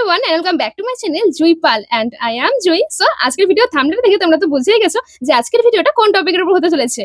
everyone and welcome back to my channel জুইপাল and I am Jui. So আজকের video thumbnail দেখে তোমরা তো বুঝেই গেছো যে আজকের ভিডিওটা কোন টপিকের উপর হতে চলেছে।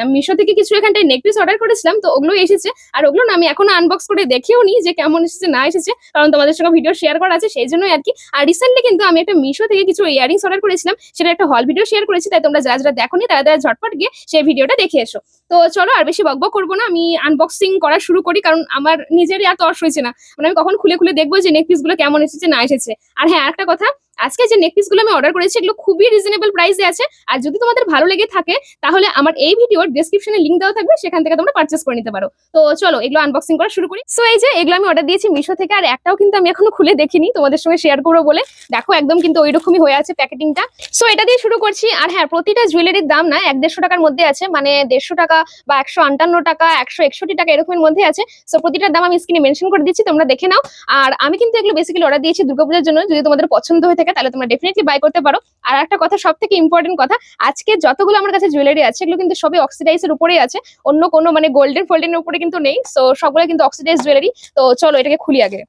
আমি মিশো থেকে কিছু এখানটায় নেক পিস অর্ডার করেছিলাম, তো ওগুলো এসেছে আর ওগুলো না আমি এখনো আনবক্স করে দেখেও নি যে কেমন এসেছে না এসেছে, কারণ তোমাদের সঙ্গে ভিডিও শেয়ার করা আছে সেই জন্যই আর কি। আর রিসেন্টলি কিন্তু আমি একটা মিশো থেকে কিছু ইয়ারিংস অর্ডার করেছিলাম, সেটা একটা হল ভিডিও শেয়ার করেছি, তাই তোমরা যারা যারা দেখোনি তারা ঝটপট গিয়ে সেই ভিডিওটা দেখে এসো। তো চলো আর বেশি বকবক করবো না, আমি আনবক্সিং করা শুরু করি, কারণ আমার নিজেরই আর তর্স হয়েছে না, মানে আমি কখন খুলে খুলে দেখবো যে নেক পিস গুলো কেমন এসেছে না এসেছে। আর হ্যাঁ, একটা কথা, আজকে যে নেক পিস গুলো আমি অর্ডার করেছি এগুলো খুবই রিজনেবল প্রাইসে আছে, আর যদি তোমাদের ভালো লেগে থাকে তাহলে আমার এই ভিডিওর ডেসক্রিপশনে লিংক দেওয়া থাকবে, সেখান থেকে তোমরা পারচেস করে নিতে পারো। তো চলো এগুলো আনবক্সিং করা শুরু করি। সো এই যে এগুলো আমি অর্ডার দিয়েছি মিশো থেকে, আর একটাও কিন্তু আমি এখনো খুলে দেখিনি, তোমাদের সঙ্গে শেয়ার করবো বলে। দেখো একদম কিন্তু ওইরকমই হয়ে আছে প্যাকেটিংটা। সো এটা দিয়ে শুরু করছি। আর হ্যাঁ, প্রতিটা জুয়েলারির দাম না 150 টাকার মধ্যে আছে, মানে 150 টাকা বা 158 টাকা 161 টাকা এরকমের মধ্যে আছে। সো প্রতিটার দাম আমি স্ক্রিনে মেনশন করে দিচ্ছি, তোমরা দেখে নাও। আর আমি কিন্তু এগুলো বেসিক্যালি অর্ডার দিয়েছি দুর্গাপূজার জন্য, যদি তোমাদের পছন্দ হয়ে থাকে তাহলে তোমরা ডেফিনেটলি বাই করতে পারো। আর একটা কথা, সব থেকে ইম্পর্টেন্ট কথা, আজকে যতগুলো আমার কাছে জুয়েলারি আছে এগুলো কিন্তু সবই অক্সিডাইজের উপরেই আছে, অন্য কোনো মানে গোল্ডেন ফোল্ডেনের উপরে কিন্তু নেই। সো সবগুলো কিন্তু অক্সিডাইজ জুয়েলারি। তো চলো এটাকে খুলি আগে,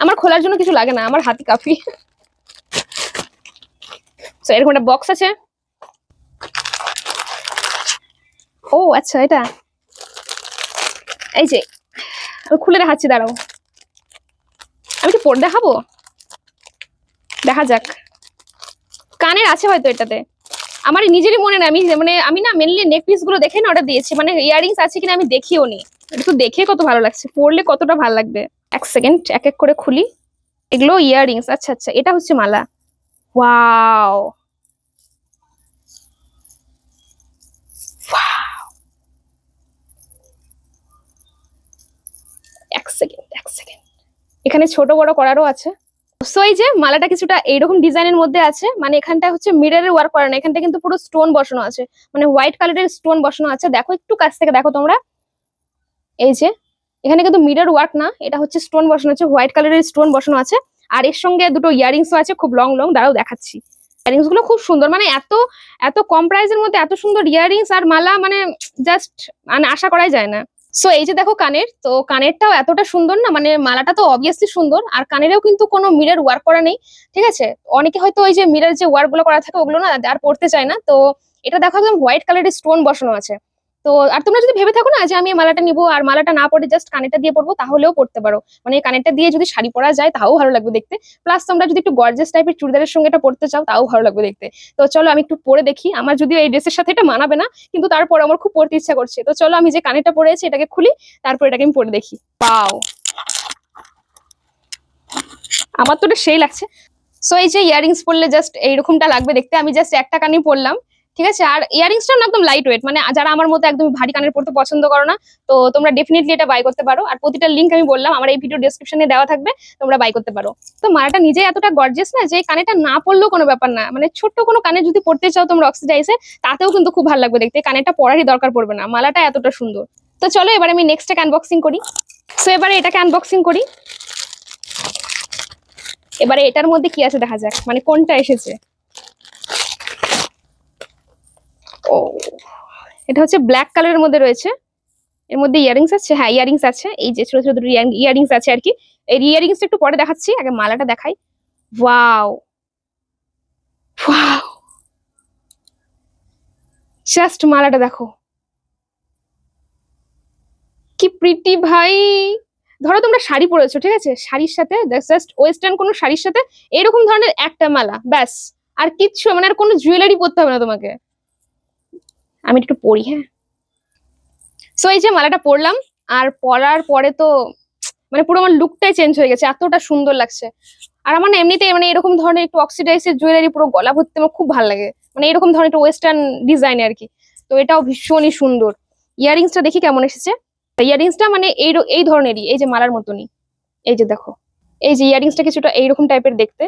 আমার খোলার জন্য কিছু লাগে না, আমার হাতে কাফি। সো এরকম একটা বক্স আছে। ও আচ্ছা, এটা এই যে খুলে দেখাচ্ছি, দাঁড়াও আমি একটু পরে দেখাবো, দেখা যাক। কানের আছে হয়তো এটাতে, আমার নিজেরই মনে নেই। আমি না মেনলি নেক পিস গুলো দেখে না অর্ডার দিয়েছি, মানে ইয়ারিংস আছে কিনা আমি দেখিও নি। একটু দেখে কত ভালো লাগছে, পরলে কতটা ভালো লাগবে। এক সেকেন্ড, এক এক করে খুলি। এগুলো ইয়ারিংস, আচ্ছা আচ্ছা, এটা হচ্ছে মালা। ওয়াও, এক সেকেন্ড এক সেকেন্ড, এখানে ছোট বড় করারও আছে। সো এই যে মালাটা কিছুটা এইরকম ডিজাইনের মধ্যে আছে, মানে এখানটা হচ্ছে মিররের ওয়ার্ক করা না, এখানটা কিন্তু পুরো স্টোন বসানো আছে, মানে হোয়াইট কালারের স্টোন বসানো আছে। দেখো একটু কাছ থেকে দেখো তোমরা, এই যে এখানে কিন্তু মিরর ওয়ার্ক না, এটা হচ্ছে স্টোন বসানো আছে, হোয়াইট কালারের স্টোন বসানো আছে। আর এর সঙ্গে দুটো ইয়ারিংসও আছে, খুব লং লং, দাঁড়াও দেখাচ্ছি। ইয়ারিংস গুলো খুব সুন্দর, মানে এত এত কম প্রাইসের মধ্যে এত সুন্দর ইয়ারিংস আর মালা, মানে জাস্ট মানে আশা করাই যায় না। সো এই যে দেখো কানের, তো কানেরটাও এতটা সুন্দর না, মানে মালাটা তো অবভিয়াসলি সুন্দর, আর কানেরেও কিন্তু কোনো মিরর ওয়ার্ক করা নেই, ঠিক আছে। অনেকে হয়তো ওই যে মিরর যে ওয়ার্ক গুলো করা থাকে ওগুলো না আর পড়তে চায় না, তো এটা দেখো একদম হোয়াইট কালারের স্টোন বসানো আছে। তো আর তোমরা যদি ভেবে থাকো না যে আমি এই মালাটা নিবো আর মালাটা না পরে জাস্ট কানেরটা দিয়ে পরবো, তাহলেও পড়তে পারো, মানে এই কানেরটা দিয়ে যদি শাড়ি পরা যায় তাও ভালো লাগবে দেখতে। প্লাস তোমরা যদি একটু গর্জিয়াস টাইপের চুড়িদারের সঙ্গে এটা পরতে চাও তাও ভালো লাগবে দেখতে। তো চলো আমি একটু পরে দেখি, আমার যদিও এই ড্রেসের সাথে এটা মানাবে না, কিন্তু তারপর আমার খুব পরতে ইচ্ছা করছে। তো চলো আমি যে কানেরটা পরেছি এটাকে খুলি, তারপর এটাকে আমি পরে দেখি। পাও, আমার তো এটা সেই লাগছে। সো এই যে ইয়ারিংস পরলে জাস্ট এইরকমটা লাগবে দেখতে, আমি জাস্ট একটা কানই পরলাম, ঠিক আছে। আর ইয়ারিংসটা না একদম লাইট ওয়েট, মানে যারা আমার মতো একদম ভারী কানের পড়তে পছন্দ করো না, তো তোমরা ডেফিনেটলি এটা বাই করতে পারো। আর প্রতিটা লিঙ্ক আমি বললাম আমার এই ভিডিও ডেসক্রিপশনে দেওয়া থাকবে, তোমরা বাই করতে পারো। তো মালাটা নিজে এতটা গর্জিয়াস না যে কানেটা না পড়লেও কোনো ব্যাপার না, মানে ছোট্ট কোনো কানে যদি পড়তে চাও তোমরা অক্সিডাইজে, তাতেও কিন্তু খুব ভালো লাগবে দেখতে, কানেটা পড়ারই দরকার পড়বে না, মালাটা এতটা সুন্দর। তো চলো এবার আমি নেক্সটটাকে আনবক্সিং করি। সো এবারে এটাকে আনবক্সিং করি। এবারে এটার মধ্যে কি আছে দেখা যাক, মানে কোনটা এসেছে। ও, এটা হচ্ছে ব্ল্যাক কালারের মধ্যে রয়েছে, এর মধ্যে ইয়ারিংস আছে। হ্যাঁ ইয়ারিংস আছে, এই যে ছোট ছোট দুটো ইয়ারিংস আছে আর কি। এই ইয়ারিংসটা একটু পরে দেখাচ্ছি, আগে মালাটা দেখাই। ওয়াও ওয়াও, জাস্ট মালাটা দেখো কি প্রিটি ভাই। ধরো তোমরা শাড়ি পরেছো, ঠিক আছে, শাড়ির সাথে জাস্ট ওয়েস্টার্ন কোনো শাড়ির সাথে এরকম ধরনের একটা মালা, ব্যাস, আর কিচ্ছু, মানে আর কোনো জুয়েলারি পরতে হবে না তোমাকে। আমি একটু পরি, হ্যাঁ। সো এই যে মালাটা পরলাম, আর পরার পরে তো মানে পুরো আমার লুকটাই চেঞ্জ হয়ে গেছে, এতটা সুন্দর লাগছে। আর আমার না এমনিতে মানে এরকম ধরনের একটু অক্সিডাইজের জুয়েলারি পুরো গলা ভর্তি আমার খুব ভালো লাগে, মানে এরকম ধরনের একটু ওয়েস্টার্ন ডিজাইন আর কি। তো এটাও ভীষণই সুন্দর। ইয়ারিংসটা দেখি কেমন এসেছে। ইয়ারিংসটা মানে এই ধরনেরই, এই যে মালার মতনই, এই যে দেখো, এই যে ইয়ারিংসটা কিছুটা এইরকম টাইপের দেখতে,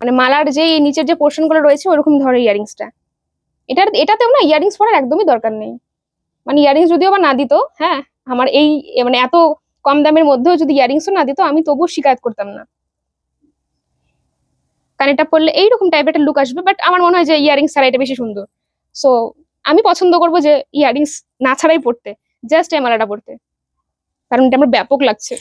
মানে মালার যে নিচের যে পোর্শন গুলো রয়েছে ওরকম ধরনের ইয়ারিংসটা। এটাতেও না ইয়ারিংস পরার একদমই দরকার নেই, মানে ইয়ারিংস যদিও বা না দিত, হ্যাঁ, আমার এই মানে এত কম দামের মধ্যেও যদি ইয়ারিংসও না দিত আমি তবুও শিকায়ত করতাম না। কানেরটা পরলে এইরকম টাইপের একটা লুক আসবে, বাট আমার মনে হয় যে ইয়ারিংস ছাড়া এটা বেশি সুন্দর। সো আমি পছন্দ করবো যে ইয়ারিংস না ছাড়াই পড়তে, জাস্ট এই মালাটা পড়তে, কারণ এটা আমার ব্যাপক লাগছে,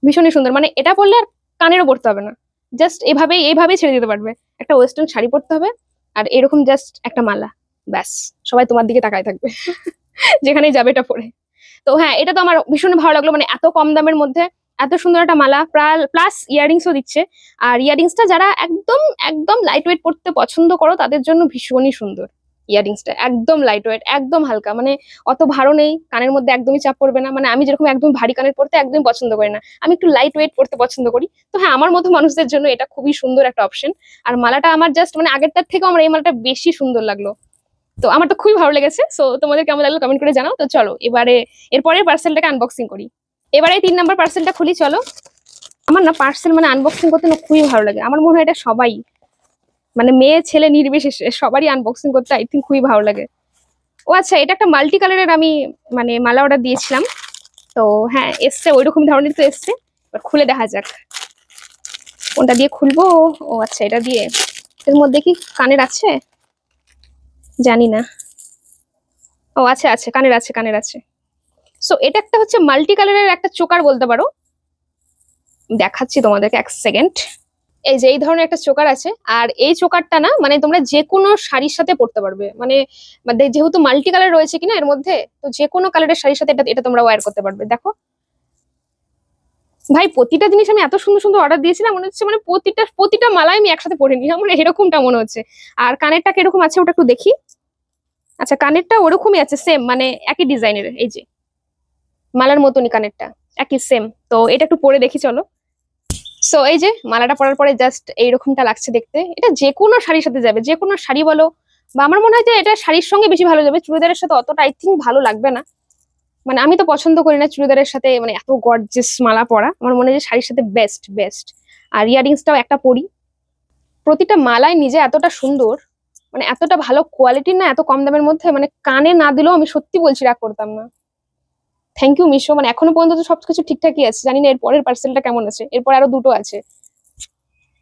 ভীষণই সুন্দর। মানে এটা পরলে আর কানেরও পরতে হবে না, জাস্ট এভাবেই এইভাবেই ছেড়ে দিতে পারবে। একটা ওয়েস্টার্ন শাড়ি পরতে হবে আর এরকম জাস্ট একটা মালা, ব্যাস সবাই তোমার দিকে তাকায় থাকবে যেখানেই যাবে এটা পরে। তো হ্যাঁ, এটা তো আমার ভীষণ ভালো লাগলো, মানে এত কম দামের মধ্যে এত সুন্দর একটা মালা, প্লাস ইয়ারিংসও দিচ্ছে। আর ইয়ারিংসটা যারা একদম একদম লাইট ওয়েট পড়তে পছন্দ করো তাদের জন্য ভীষণই সুন্দর। ইয়ারিংসটা একদম লাইট ওয়েট, একদম হালকা, মানে অত ভারও নেই, কানের মধ্যে একদমই চাপ পড়বে না। মানে আমি যেরকম একদম ভারী কানের পড়তে একদমই পছন্দ করি না, আমি একটু লাইট ওয়েট পড়তে পছন্দ করি। তো হ্যাঁ, আমার মতো মানুষদের জন্য এটা খুবই সুন্দর একটা অপশন। আর মালাটা আমার জাস্ট মানে আগেরটার থেকেও আমার এই মালাটা বেশি সুন্দর লাগলো। তো আমার তো খুবই ভালো লেগেছে। সো তোমাদের কেমন লাগলো কমেন্ট করে জানাও। তো চলো এবারে এরপরের পার্সেলটাকে আনবক্সিং করি। এবারে 3 নম্বর পার্সেলটা খুলি, চলো। আমার না পার্সেল মানে আনবক্সিং করতে না খুবই ভালো লাগে। আমার মনে হয় এটা সবাই, মানে মেয়ে ছেলে নির্বিশেষে সবারই আনবক্সিং করতে আই থিঙ্ক খুবই ভালো লাগে। ও আচ্ছা, এটা একটা মাল্টি কালারের আমি মানে মালা অর্ডার দিয়েছিলাম। তো হ্যাঁ, এসছে ওইরকম ধরনের তো এসছে। এবার খুলে দেখা যাক কোনটা দিয়ে খুলবো। ও আচ্ছা, এটা দিয়ে। এর মধ্যে কি কানের আছে জানি না। ও আচ্ছা, আছে কানের, আছে কানের আছে। সো এটা একটা হচ্ছে মাল্টি কালারের একটা চোকার বলতে পারো। দেখাচ্ছি তোমাদেরকে, এক সেকেন্ড। এই যে এই ধরনের একটা চোকার আছে। আর এই চোকারটা না মানে তোমরা যে কোনো শাড়ির সাথে পরতে পারবে, মানে মানে যেহেতু মাল্টি কালার রয়েছে কিনা এর মধ্যে, তো যে কোনো কালারের শাড়ির সাথে এটা এটা তোমরা ওয়্যার করতে পারবে। দেখো ভাই, প্রতিটা জিনিস আমি এত সুন্দর সুন্দর অর্ডার দিয়েছিলাম, মনে হচ্ছে মানে প্রতিটা প্রতিটা মালাই আমি একসাথে পরে নি, আমার এরকমটা মনে হচ্ছে। আর কানেরটা কিরকম আছে ওটা একটু দেখি। আচ্ছা, কানেরটা ওরকমই আছে, সেম মানে একই ডিজাইনের। এই যে মালার মতনই কানেরটা, একই সেম। তো এটা একটু পরে দেখি চলো। সো এই যে মালাটা পরার পরে জাস্ট এইরকমটা লাগছে দেখতে। এটা যে কোনো শাড়ির সাথে যাবে, যে কোনো শাড়ি বলো, বা আমার মনে হয় যে এটা শাড়ির সঙ্গে বেশি ভালো যাবে, চুড়িদারের সাথে অতটা আই থিঙ্ক ভালো লাগবে না। মানে আমি তো পছন্দ করি না চুড়িদারের সাথে মানে এত গর্জিয়াস মালা পরা, আমার মনে হয় যে শাড়ির সাথে বেস্ট বেস্ট। আর ইয়ারিংসটাও একটা পরি। প্রতিটা মালাই নিজে এতটা সুন্দর, মানে এতটা ভালো কোয়ালিটির না, এত কম দামের মধ্যে, মানে কানে না দিলেও আমি সত্যি বলছি রাগ করতাম না। থ্যাংক ইউ মিশো, মানে এখনো পর্যন্ত তো সবকিছু ঠিকঠাকই আছে। জানি না এর পরের পার্সেলটা কেমন আছে, এরপর আরো দুটো আছে।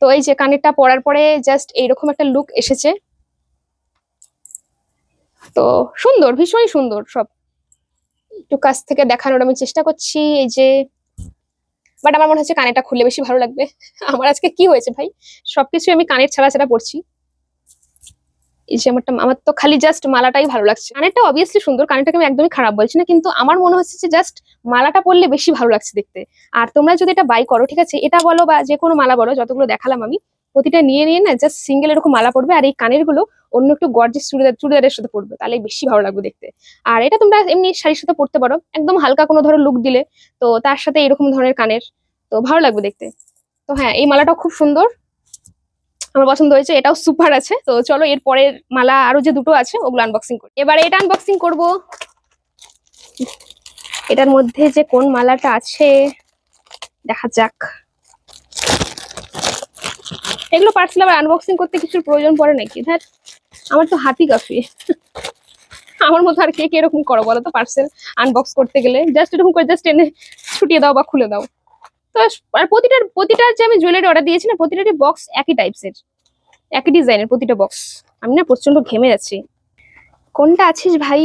তো এই যে কানেরটা পরার পরে জাস্ট এইরকম একটা লুক এসেছে। তো সুন্দর, ভীষণই সুন্দর সব। একটু কাছ থেকে দেখানোর আমি চেষ্টা করছি। এই যে, বাট আমার মনে হচ্ছে কানেরটা খুললে বেশি ভালো লাগবে। আমার আজকে কি হয়েছে ভাই, সবকিছু আমি কানের ছাড়া ছাড়া পড়ছি। এই যে আমার তো খালি জাস্ট মালাটাই ভালো লাগছে। কানেরটা অবভিয়াসলি সুন্দর, কানেরটাকে আমি একদমই খারাপ বলছি না, কিন্তু আমার মনে হচ্ছে যে জাস্ট মালাটা পরলে বেশি ভালো লাগছে দেখতে। আর তোমরা যদি এটা বাই করো, ঠিক আছে, এটা বলো বা যে কোনো মালা বলো, যতগুলো দেখালাম আমি, প্রতিটা নিয়ে নিয়ে না জাস্ট সিঙ্গেল এরকম মালা পড়বে, আর এই কানের গুলো অন্য একটু গর্জিয়াস চুড়িদারের সাথে পড়বে, তাহলে বেশি ভালো লাগবে দেখতে। আর এটা তোমরা এমনি শাড়ির সাথে পড়তে পারো, একদম হালকা কোনো ধরো লুক দিলে, তো তার সাথে এরকম ধরনের কানের, তো ভালো লাগবে দেখতে। তো হ্যাঁ, এই মালাটাও খুব সুন্দর, আমার পছন্দ হয়েছে, এটাও সুপার আছে। তো চলো এর পরের মালা আরো যে দুটো আছে ওগুলো আনবক্সিং করি। এবারে এটা আনবক্সিং করব। এটার মধ্যে যে কোন মালাটা আছে দেখা যাক। এগুলো পার্সেল আবার আনবক্সিং করতে কিছুর প্রয়োজন পড়ে নাকি? ধর, আমার তো হাতি কাফি। আমার মতো আর কে কে এরকম করো বলো তো, পার্সেল আনবক্স করতে গেলে জাস্ট এরকম করে জাস্ট এনে ছুটিয়ে দাও বা খুলে দাও। তো আর প্রতিটার যে আমি জুয়েলারি অর্ডার দিয়েছি না, প্রতিটারই বক্স একই টাইপসের, একই ডিজাইনের প্রতিটা বক্স। আমি না প্রচন্ড ঘেমে যাচ্ছি। কোনটা আছিস ভাই?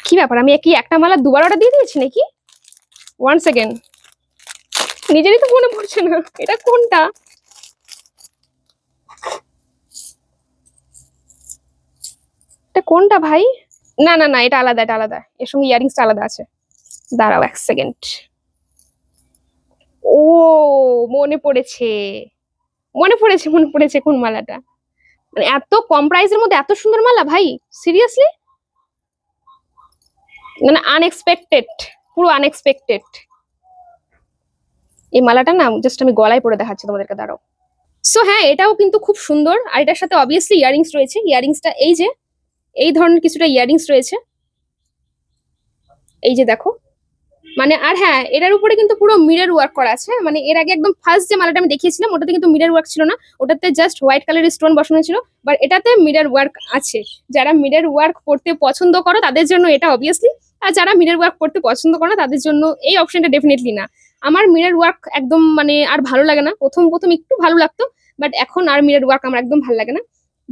কি ব্যাপার, আমি কি একটা মালা দুবার অর্ডার দিয়ে দিয়েছি নাকি? 1 সেকেন্ড, নিজেরই তো মনে পড়ছে না এটা কোনটা। এটা কোনটা ভাই? না না না, এটা আলাদা, এটা আলাদা, এর সঙ্গে ইয়ারিংসটা আলাদা আছে। দাঁড়াও 1 সেকেন্ড। ও, মনে পড়েছে, মনে পড়েছে কোন মালাটা। মানে এত কম প্রাইসের মধ্যে এত সুন্দর মালা ভাই, সিরিয়াসলি মানে আনএক্সপেক্টেড, পুরো আনএক্সপেক্টেড। এই মালাটা না জাস্ট আমি গলায় পরে দেখাচ্ছি তোমাদেরকে, দাঁড়াও। সো হ্যাঁ, এটাও কিন্তু খুব সুন্দর। আর এটার সাথে অবভিয়াসলি ইয়ারিংস রয়েছে। ইয়ারিংসটা এই যে এই ধরনের কিছুটা ইয়ারিংস রয়েছে, এই যে দেখো। মানে আর হ্যাঁ, এটার উপরে কিন্তু পুরো মিরর ওয়ার্ক করা আছে। মানে এর আগে একদম ফার্স্ট যে মালাটা আমি দেখিয়েছিলাম ওটাতে কিন্তু মিরর ওয়ার্ক ছিল না, ওটাতে জাস্ট হোয়াইট কালারের স্টোন বসানো ছিল। বাট এটাতে মিরর ওয়ার্ক আছে। যারা মিরর ওয়ার্ক করতে পছন্দ করো তাদের জন্য এটা অবভিয়াসলি, আর যারা মিরর ওয়ার্ক করতে পছন্দ করো না তাদের জন্য এই অপশনটা ডেফিনেটলি না। আমার মিরর ওয়ার্ক একদম মানে আর ভালো লাগে না। প্রথম প্রথম একটু ভালো লাগতো, বাট এখন আর মিরর ওয়ার্ক আমার একদম ভালো লাগে না।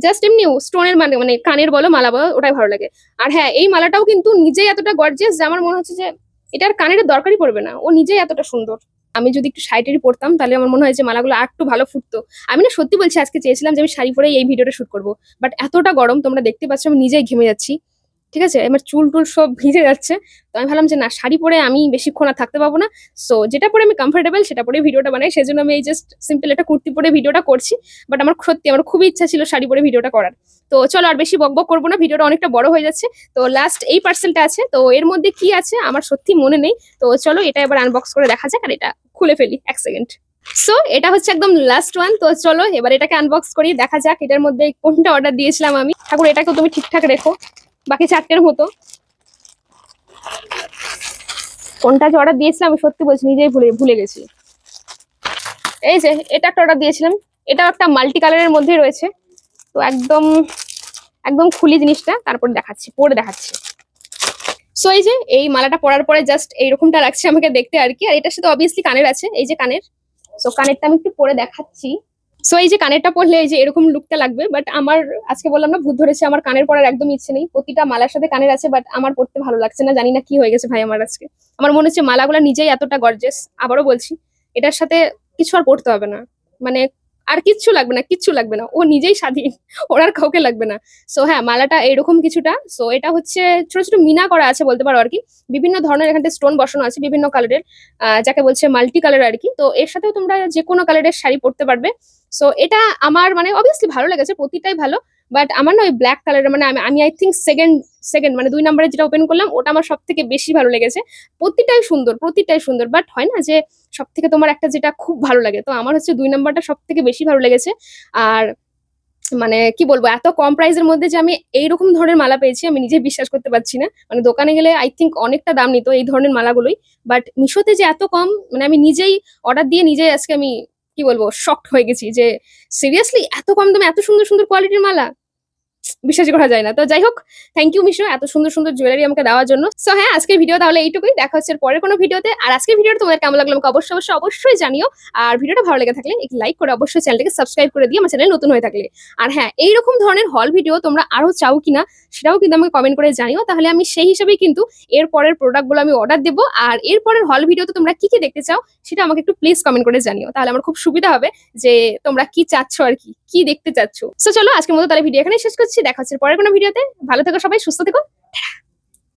জাস্ট এমনি স্টোনের মানে কানের বলো মালা বলো ওটাই ভালো লাগে। আর হ্যাঁ, এই মালাটাও কিন্তু নিজেই এতটা গর্জিয়াস যে আমার মনে হচ্ছে যে এটা আর কানের দরকারই পড়বে না, ও নিজেই এতটা সুন্দর। আমি যদি একটু শাড়ি টাড়ি পরতাম তাহলে আমার মনে হয় যে মালাগুলো আর একটু ভালো ফুটতো। আমি না সত্যি বলছি, আজকে চেয়েছিলাম যে আমি শাড়ি পরেই এই ভিডিওটা শুট করবো, বাট এতটা গরম তোমরা দেখতে পাচ্ছ, আমি নিজেই ঘেমে যাচ্ছি। ঠিক আছে, আমার চুল টুল সব ভিজে যাচ্ছে। তো আমি ভাবলাম যে না, শাড়ি পরে আমি বেশিক্ষণ আর থাকতে পারবো না। সো যেটা পরে আমি কমফোর্টেবল সেটা পরে ভিডিওটা বানাই, সেজন্য আমি এই জাস্ট সিম্পল একটা কুর্তি পরে ভিডিওটা করছি। বাট আমার সত্যি আমার খুবই ইচ্ছা ছিল শাড়ি পরে ভিডিওটা করার। তো চলো আর বেশি বকবক করবো না, ভিডিওটা অনেকটা বড় হয়ে যাচ্ছে। তো লাস্ট এই পার্সেলটা আছে, তো এর মধ্যে কি আছে আমার সত্যি মনে নেই। তো চলো এটা এবার আনবক্স করে দেখা যাক, আর এটা খুলে ফেলি 1 সেকেন্ড। সো এটা হচ্ছে একদম লাস্ট ওয়ান। তো চলো এবার এটাকে আনবক্স করি, দেখা যাক এটার মধ্যে কোনটা অর্ডার দিয়েছিলাম আমি। ঠাকুর এটাকেও তুমি ঠিকঠাক রেখো, বাকি 4টের মতো কোনটা যে অর্ডার দিয়েছিলাম আমি সত্যি বলছি নিজেই ভুলে গেছি। এই যে এটা একটা অর্ডার দিয়েছিলাম, এটাও একটা মাল্টি কালারের মধ্যে রয়েছে। তো একদম একদম খুলি জিনিসটা, তারপর দেখাচ্ছি, পরে দেখাচ্ছি। সো এই যে এই মালাটা পরার পরে জাস্ট এইরকমটা লাগছে আমাকে দেখতে আর কি। আর এটার সাথে অবভিয়াসলি কানের আছে, এই যে কানের। সো কানেরটা আমি একটু পরে দেখাচ্ছি। সো এই যে কানেরটা পরলে এই যে এরকম লুকটা লাগবে, বাট আমার আজকে বললাম না ভূত ধরেছে, আমার কানের পরার একদম ইচ্ছে নেই। প্রতিটা মালার সাথে কানের আছে, বাট আমার পরতে ভালো লাগছে না, জানি না কি হয়ে গেছে ভাই আমার আজকে। আমার মনে হচ্ছে মালাগুলা নিজেই এতটা গর্জিয়াস। আবারও বলছি, এটার সাথে কিছু আর পরতে হবে না, মানে আর কিচ্ছু লাগবে না, কিচ্ছু লাগবে না, ও নিজেই স্বাধীন, ওর আর কাউকে লাগবে না। সো হ্যাঁ, মালাটা এরকম কিছুটা। সো এটা হচ্ছে ছোট ছোট মিনা করা আছে বলতে পারো আর কি। বিভিন্ন ধরনের এখানে স্টোন বসানো আছে বিভিন্ন কালারের, যাকে বলছে মাল্টি কালার আর কি। তো এর সাথেও তোমরা যে কোনো কালারের শাড়ি পরতে পারবে। সো এটা আমার মানে অবভিয়াসলি ভালো লেগেছে, প্রতিটাই ভালো। বাট আমার না ওই ব্ল্যাক কালারের মানে আমি আই থিঙ্ক সেকেন্ড সেকেন্ড মানে 2 নম্বরে যেটা ওপেন করলাম ওটা আমার সব থেকে বেশি ভালো লেগেছে। প্রতিটাই সুন্দর, প্রতিটাই সুন্দর, বাট হয় না যে সব থেকে তোমার একটা যেটা খুব ভালো লাগে, তো আমার হচ্ছে 2 নম্বরটা সব থেকে বেশি ভালো লেগেছে। আর মানে কি বলবো, এত কম প্রাইসের মধ্যে যে আমি এইরকম ধরনের মালা পেয়েছি আমি নিজে বিশ্বাস করতে পারছি না। মানে দোকানে গেলে আই থিঙ্ক অনেকটা দাম নিত এই ধরনের মালাগুলোই, বাট মিশোতে যে এত কম, মানে আমি নিজেই অর্ডার দিয়ে নিজেই আজকে আমি কি বলবো শকড হয়ে গেছি যে সিরিয়াসলি এত কম দামে এত সুন্দর সুন্দর কোয়ালিটির মালা বিশ্বাসই করা যায় না। তো যাই হোক, থ্যাংক ইউ মিশো এত সুন্দর সুন্দর জুয়েলারি আমাকে দেওয়ার জন্য। সো হ্যাঁ, আজকের ভিডিও তাহলে এইটুকুই, দেখা হচ্ছে পরের কোনো ভিডিওতে। আর আজকের ভিডিওটা তোমাদের কেমন লাগলো আমাকে অবশ্যই অবশ্যই অবশ্যই জানিও। আর ভিডিওটা ভালো লেগে থাকলে একটু লাইক করে অবশ্যই চ্যানেলটাকে সাবস্ক্রাইব করে দিও আমার চ্যানেল নতুন হয়ে থাকলে। আর হ্যাঁ, এইরকম ধরনের হল ভিডিও তোমরা আরো চাও কিনা সেটাও কিন্তু আমাকে কমেন্ট করে জানিও, তাহলে আমি সেই হিসাবেই কিন্তু এর পরের প্রোডাক্টগুলো আমি অর্ডার দেবো। আর এর পরের হল ভিডিওতে তোমরা কি কি দেখতে চাও সেটা আমাকে একটু প্লিজ কমেন্ট করে জানিও, তাহলে আমার খুব সুবিধা হবে যে তোমরা কি চাচ্ছ আর কি কি দেখতে চাচ্ছ। সো চলো আজকের মতো তাহলে ভিডিও এখানে শেষ করছি, দেখা হচ্ছে পরের কোনো ভিডিওতে। ভালো থেকো সবাই, সুস্থ থেকো।